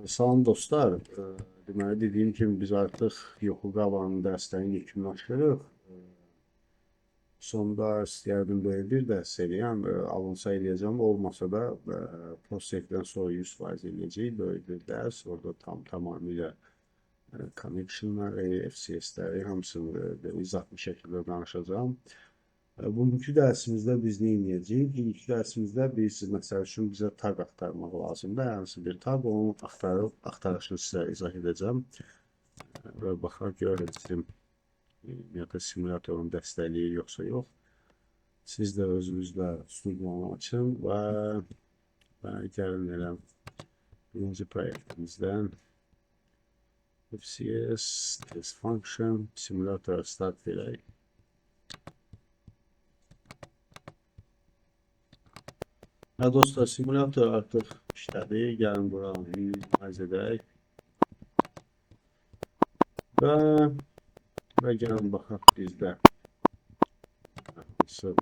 Salam dostlar. Deməli dediyim kimi biz artıq Yokogavanın dərslərini yekunlaşdırırıq. Sonda istəyərdim böyle bir dərs eləyəm. Alınsa eləyəcəm, olmasa da prospektdən sonra 100% eləyəcəyik. Böyle bir dərs. Orada tamamilə connectionları, FCS'ləri hamısını izahlı şəkildə danışacağım. Bugünkü dərsimizdə biz nə edəcəyik? Bugünkü dərsimizdə biz, məsəl üçün, bizə tag axtarmaq lazımdır. Hansı bir tag, onu axtarışını sizə izah edəcəm. Və baxaq görəcəm, ümumiyyətlə simülatorun dəstəkləyir yoxsa yox. Siz də özünüzlə studiyanı açın və gəlin elə birinci proyektimizdən FCS, test function, simülatora start verək. Dostlar, simülator artıq işlədi. Gəlin buranı minimize edək. Və gəlin baxaq bizdə nasıl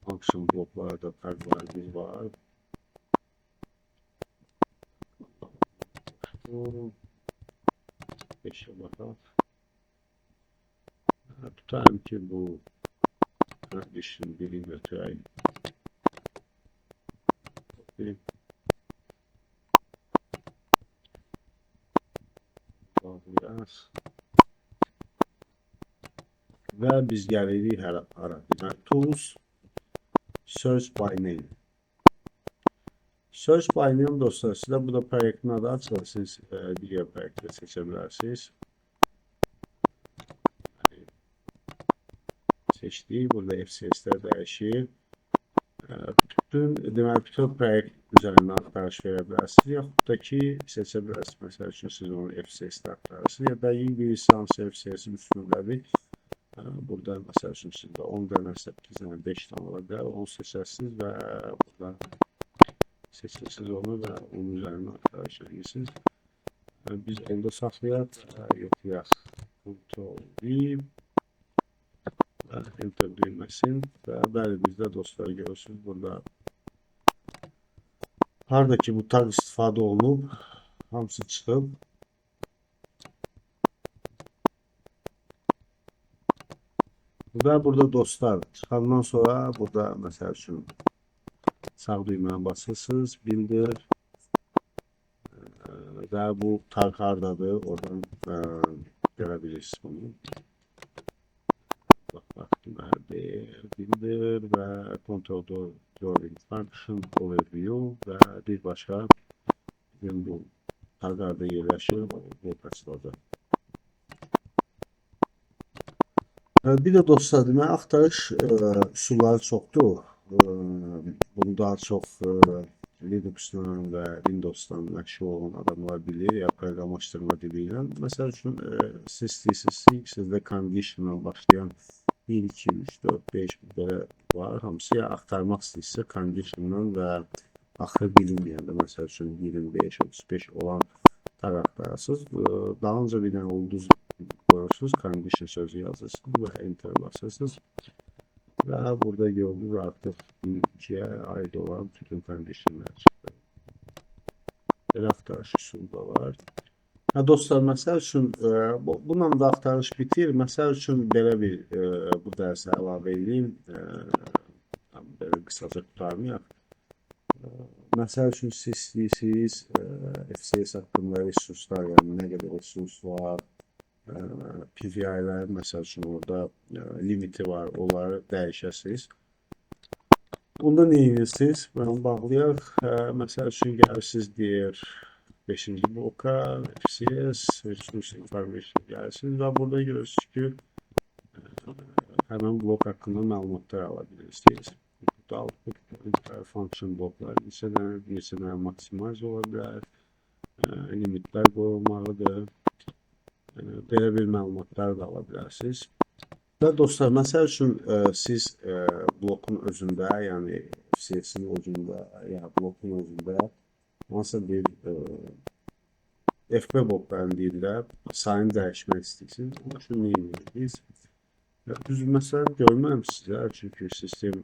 function bloklarda taglarımız var. Beşə baxaq. Tutarım ki bu condition birini götürək. Və biz gəlirik hara. Deməli, tools, search by name. Search by name dostlar, sizə burada proyektin adı açılır. Siz digər proyektləri seçə bilərsiniz. Seçdik. Burada FCS'lər dəyişir. Bütün proyekt üzərindən axtarış verə bilərsiniz. Yaxud da ki, seçə bilərsiniz. Məsəl üçün, siz onu FCS'də axtarırsınız. Ya da İngiliz hansı FCS'in üstündədir. Burada məsəl üçün, sizdə 10 dənə, 8 dənə, 5 dənə ola bilər. Onu seçərsiniz və burada seçirsiniz onu və onun üzərindən axtarış edirsiniz. Biz onda saxlayaq, yoxlayaq. Ctrl-V. Enter düyməsin və bəli, bizdə dostlar görürsünüz burada haradakı bu tag istifadə olunub, hamısı çıxıb. Və burada dostlar çıxandan sonra burada məsəl üçün sağ düyməni basırsınız, bildir və bu tag haradadır, oradan görə bilirsiniz bunu. Bildir və control drawing function overview və bir başqa bu taglarda yerləşir bu açılacaq. Bir də dostlar, deməli, axtarış üsulları çoxdur. Bunu daha çox Linux'dan və Windows'dan məşğul olan adamlar bilir, ya proqramlaşdırma dili ilə. Məsəl üçün, siz istəyirsiniz, sizdə conditional başlayan 1, 2, 3, 4, 5 belə var. Hamısı ya axtarmaq istəyirsə conditional və axır bilinməyəndə, məsəl üçün 25, 35 olan tag axtarırsınız. Dalınca bir dənə ulduz qoyursunuz, condition sözü yazırsınız və enter basırsınız. Və burada gördüğünüz artıq 2-yə aid olan bütün conditionlar çıxdı. Belə axtarış üsulu da var. Dostlar, məsəl üçün, bununla da axtarış bitir. Məsəl üçün, belə bir bu dərsə əlavə edeyim. Belə qısaca tutarmayaq. Məsəl üçün, siz istəyirsiniz FCS haqqında resurslar, yəni nə qədər resurs var, PVI-lər, məsəl üçün, orada limiti var, onları dəyişəsiniz. Bunda nə edirsiniz? Bunu bağlayaq. Məsəl üçün, gəlirsiniz deyir 5-ci bloka, FCS, Resource Information gəlirsiniz və burada görürsünüz ki, həmin blok haqqında məlumatlar ala bilirsiniz. Output, function bloklar, neçə dənə maksimize ola bilər, limitlər qoyulmalıdır. Belə bir məlumatlar da ala bilərsiniz. Və dostlar, məsəl üçün, siz blokun özündə, yəni FCS-in özündə, ya blokun özündə hansısa bir FB blokların deyirlə sayını dəyişmək istəyirsiniz. Onun üçün nə edirsiniz? Düz məsələ görməm sizə, çünki sistem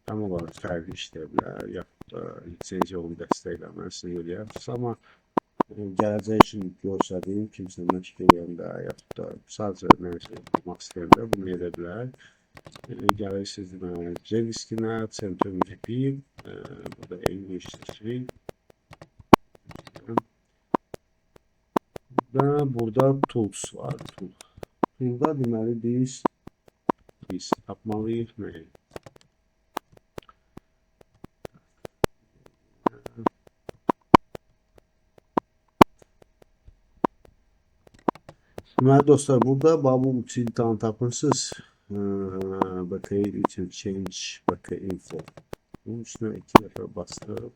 tam olaraq fərqli işləyə bilər. lisenziya onu dəstəkləməsi eləyər. Amma gələcək üçün görsədiyim kimsə məşq edəndə yaxud da sadəcə nəsə yapmaq istəyəndə bunu edə bilər. Gəlirsiniz deməli J-diskinə, Centrum VP, burada English seçirik. Və burada Tools var. Tool'da deməli biz tapmalıyıq nəyi? Deməli dostlar, burada bu utilitanı tapırsınız. Bakayım için change info. Bunun üstüne 2 dəfə bastırıb.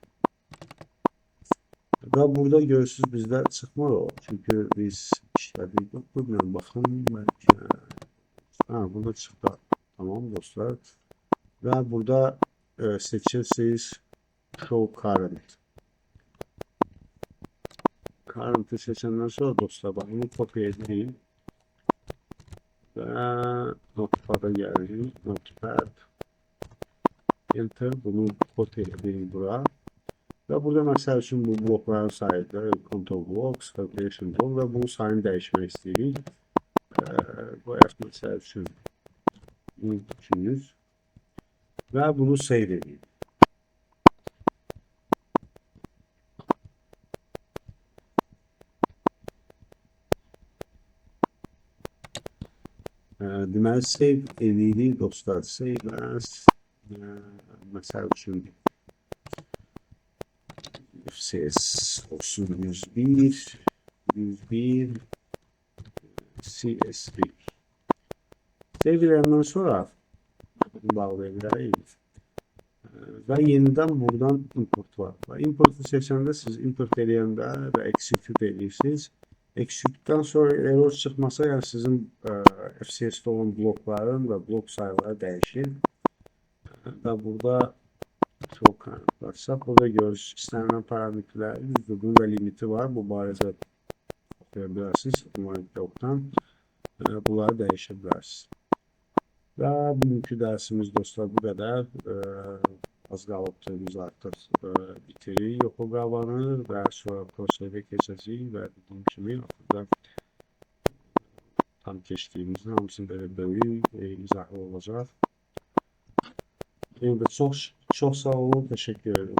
Və burada görürsünüz bizdə çıxmır o. Çünki biz işlədik. Bilmiyorum, baxın belki. Burada çıxdı. Tamam dostlar. Və burada seçirsiniz show current. Current'ı seçenden sonra dostlar bak bunu kopya edeyim. Ve notepad'a geldim. Notepad. Enter. Bunu kopya edeyim buraya. Ve burada mesela için bu blokların sahipleri control blocks, calculation block ve bunun sayını değişmek istedik. Bu mesela için bunu düşünürüz. Ve bunu save edeyim. Deməli save edirik dostlar. Save as məsəl üçün FCS olsun 101 CSV. Save edəndən sonra bağlayabiliriz. Və yenidən buradan import var. Importu seçəndə siz import edəndə və execute edirsiniz. Execute'dan sonra error çıxmasa, yəni sizin FCS'de olan blokların və blok sayıları dəyişir. Və burada çok kanıtlarsa, burada görürsünüz istənilən parametrlərin bunun da limiti var. Bu barədə oxuya bilərsiniz. Blokdan bunları dəyişə bilərsiniz. Və bugünkü dərsimiz dostlar bu qədər. Az qalıbdır, biz artıq bitirik oxu qabanı və sonra prosesdə keçəcəyik və dediyim kimi axırda tam keçdiyimizin hamısını belə böyük izahlı olacaq. Çox sağ olun, təşəkkür ederim.